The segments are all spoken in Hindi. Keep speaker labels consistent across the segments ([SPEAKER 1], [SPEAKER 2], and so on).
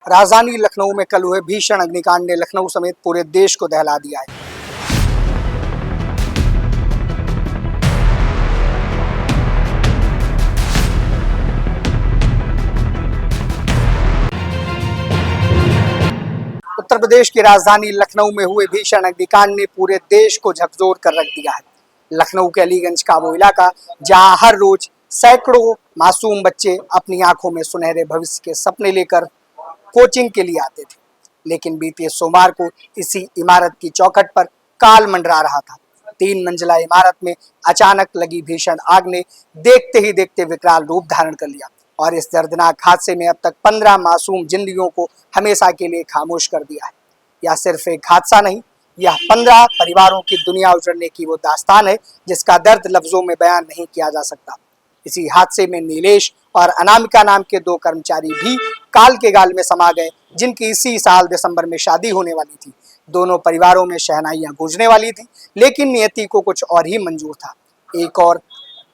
[SPEAKER 1] राजधानी लखनऊ में कल हुए भीषण अग्निकांड ने लखनऊ समेत पूरे देश को दहला दिया है। उत्तर प्रदेश की राजधानी लखनऊ में हुए भीषण अग्निकांड ने पूरे देश को झकझोर कर रख दिया है। लखनऊ के अलीगंज का वो इलाका जहां हर रोज सैकड़ों मासूम बच्चे अपनी आंखों में सुनहरे भविष्य के सपने लेकर कोचिंग के लिए आते थे, लेकिन बीते सोमवार को इसी इमारत की चौखट पर काल मंडरा रहा था। 3 मंजिला इमारत में अचानक लगी भीषण आग ने देखते ही देखते विकराल रूप धारण कर लिया और इस दर्दनाक हादसे में अब तक 15 मासूम जिंदगियों को हमेशा के लिए खामोश कर दिया है। यह सिर्फ एक हादसा नहीं, यह 15 परिवारों की दुनिया उजड़ने की वो दास्तान है जिसका दर्द लफ्जों में बयान नहीं किया जा सकता। इसी हादसे में नीलेश और अनामिका नाम के 2 कर्मचारी भी काल के गाल में समा गए, जिनकी इसी साल दिसंबर में शादी होने वाली थी। दोनों परिवारों में शहनाइयां गूंजने वाली थी, लेकिन नियति को कुछ और ही मंजूर था। एक और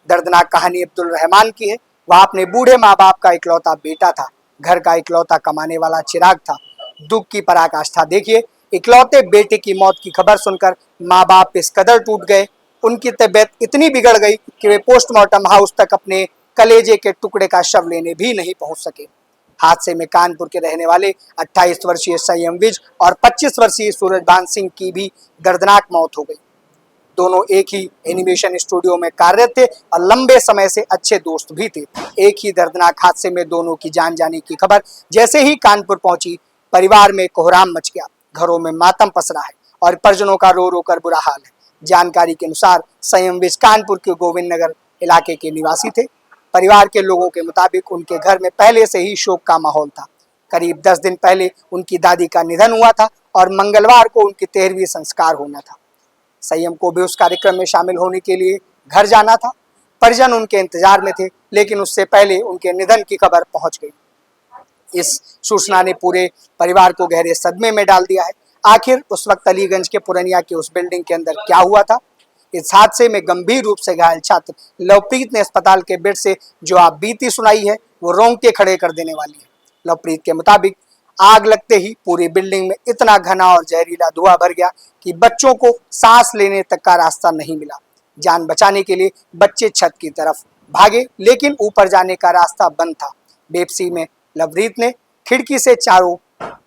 [SPEAKER 1] दर्दनाक कहानी अब्दुल रहमान की है। वह अपने बूढ़े माँ बाप का इकलौता बेटा था, घर का इकलौता कमाने वाला चिराग था। दुख की पराकाष्ठा देखिए, इकलौते बेटे की मौत की खबर सुनकर माँ बाप इस कदर टूट गए, उनकी तबीयत इतनी बिगड़ गई कि वे पोस्टमार्टम हाउस तक अपने कलेजे के टुकड़े का शव लेने भी नहीं पहुंच सके। हादसे में कानपुर के रहने वाले 28 वर्षीय संयम विज और 25 वर्षीय सूरजभान सिंह की भी दर्दनाक मौत हो गई। दोनों एक ही एनिमेशन स्टूडियो में कार्यरत थे और लंबे समय से अच्छे दोस्त भी थे। एक ही दर्दनाक हादसे में दोनों की जान जाने की खबर जैसे ही कानपुर पहुंची, परिवार में कोहराम मच गया। घरों में मातम पसरा है और परिजनों का रो रो कर बुरा हाल है। जानकारी के अनुसार संयम विज कानपुर के गोविंद नगर इलाके के निवासी थे। परिवार के लोगों के मुताबिक उनके घर में पहले से ही शोक का माहौल था। करीब 10 दिन पहले उनकी दादी का निधन हुआ था और मंगलवार को उनकी 13वीं संस्कार होना था। संयम को भी उस कार्यक्रम में शामिल होने के लिए घर जाना था। परिजन उनके इंतजार में थे, लेकिन उससे पहले उनके निधन की खबर पहुंच गई। इस सूचना ने पूरे परिवार को गहरे सदमे में डाल दिया है। आखिर उस वक्त अलीगंज के पुरनिया की उस बिल्डिंग के अंदर क्या हुआ था? इस हादसे में गंभीर रूप से घायल छात्र लवप्रीत ने अस्पताल के बेड से जो आप बीती सुनाई है, वो रोंगटे खड़े कर देने वाली है। लवप्रीत के मुताबिक आग लगते ही पूरी बिल्डिंग में इतना घना और जहरीला धुआं भर गया कि बच्चों को सांस लेने तक का रास्ता नहीं मिला। जान बचाने के लिए बच्चे छत की तरफ भागे, लेकिन ऊपर जाने का रास्ता बंद था। बेबसी में लवप्रीत ने खिड़की से चारों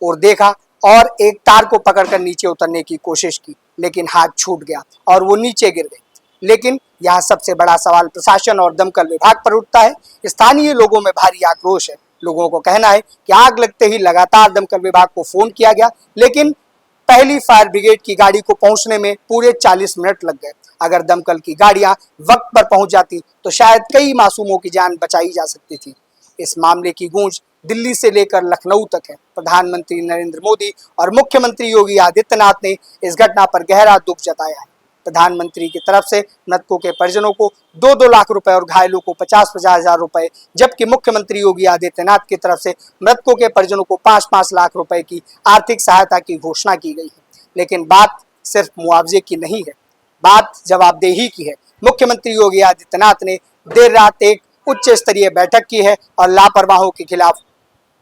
[SPEAKER 1] ओर देखा और एक तार को पकड़कर नीचे उतरने की कोशिश की, लेकिन हाथ छूट गया और वो नीचे गिर गई। लेकिन यहाँ सबसे बड़ा सवाल प्रशासन और दमकल विभाग पर उठता है। स्थानीय लोगों में भारी आक्रोश है। लोगों को कहना है कि आग लगते ही लगातार दमकल विभाग को फोन किया गया, लेकिन पहली फायर ब्रिगेड की गाड़ी को पहुंचने में पूरे 40 मिनट लग गए। अगर दमकल की गाड़ियां वक्त पर पहुंच जाती तो शायद कई मासूमों की जान बचाई जा सकती थी। इस मामले की गूंज दिल्ली से लेकर लखनऊ तक है। प्रधानमंत्री नरेंद्र मोदी और मुख्यमंत्री योगी आदित्यनाथ ने इस घटना पर गहरा दुख जताया है। प्रधानमंत्री की तरफ से मृतकों के परिजनों को 2-2 लाख रुपए और घायलों को 50-50 हजार रुपए, जबकि मुख्यमंत्री योगी आदित्यनाथ की तरफ से मृतकों के परिजनों को 5-5 लाख रुपए की आर्थिक सहायता की घोषणा की गई है। लेकिन बात सिर्फ मुआवजे की नहीं है, बात जवाबदेही की है। मुख्यमंत्री योगी आदित्यनाथ ने देर रात एक उच्च स्तरीय बैठक की है और लापरवाहों के खिलाफ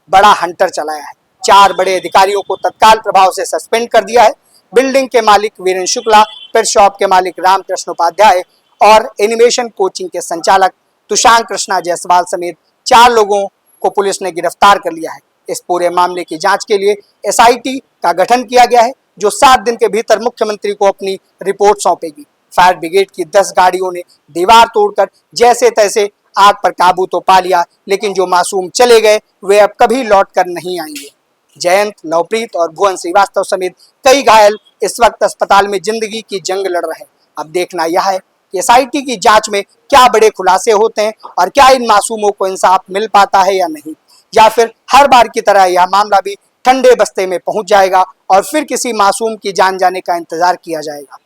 [SPEAKER 1] बड़ा हंटर चलाया है। 4 बड़े अधिकारियों को तत्काल प्रभाव से सस्पेंड कर दिया है। बिल्डिंग के मालिक वीरेंद्र शुक्ला, पेट शॉप के मालिक रामकृष्ण उपाध्याय और एनिमेशन कोचिंग के संचालक तुषार कृष्णा जायसवाल समेत 4 लोगों को पुलिस ने गिरफ्तार कर लिया है। इस पूरे मामले की जांच के लिए SIT का गठन किया गया है, जो 7 दिन के भीतर मुख्यमंत्री को अपनी रिपोर्ट सौंपेगी। फायर ब्रिगेड की 10 गाड़ियों ने दीवार तोड़कर जैसे तैसे आग पर काबू तो पा लिया, लेकिन जो मासूम चले गए वे अब कभी लौट कर नहीं आएंगे। जयंत, लवप्रीत और भुवन श्रीवास्तव समेत कई घायल इस वक्त अस्पताल में जिंदगी की जंग लड़ रहे हैं। अब देखना यह है कि SIT की जांच में क्या बड़े खुलासे होते हैं और क्या इन मासूमों को इंसाफ मिल पाता है या नहीं, या फिर हर बार की तरह यह मामला भी ठंडे बस्ते में पहुंच जाएगा और फिर किसी मासूम की जान जाने का इंतजार किया जाएगा।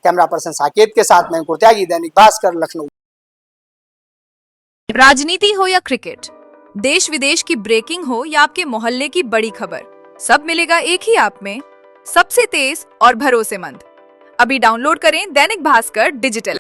[SPEAKER 1] कैमरा पर्सन साकेत के साथ मैं कुर्त्यागी, दैनिक भास्कर, लखनऊ।
[SPEAKER 2] राजनीति हो या क्रिकेट, देश विदेश की ब्रेकिंग हो या आपके मोहल्ले की बड़ी खबर, सब मिलेगा एक ही ऐप में, सबसे तेज और भरोसेमंद। अभी डाउनलोड करें दैनिक भास्कर डिजिटल।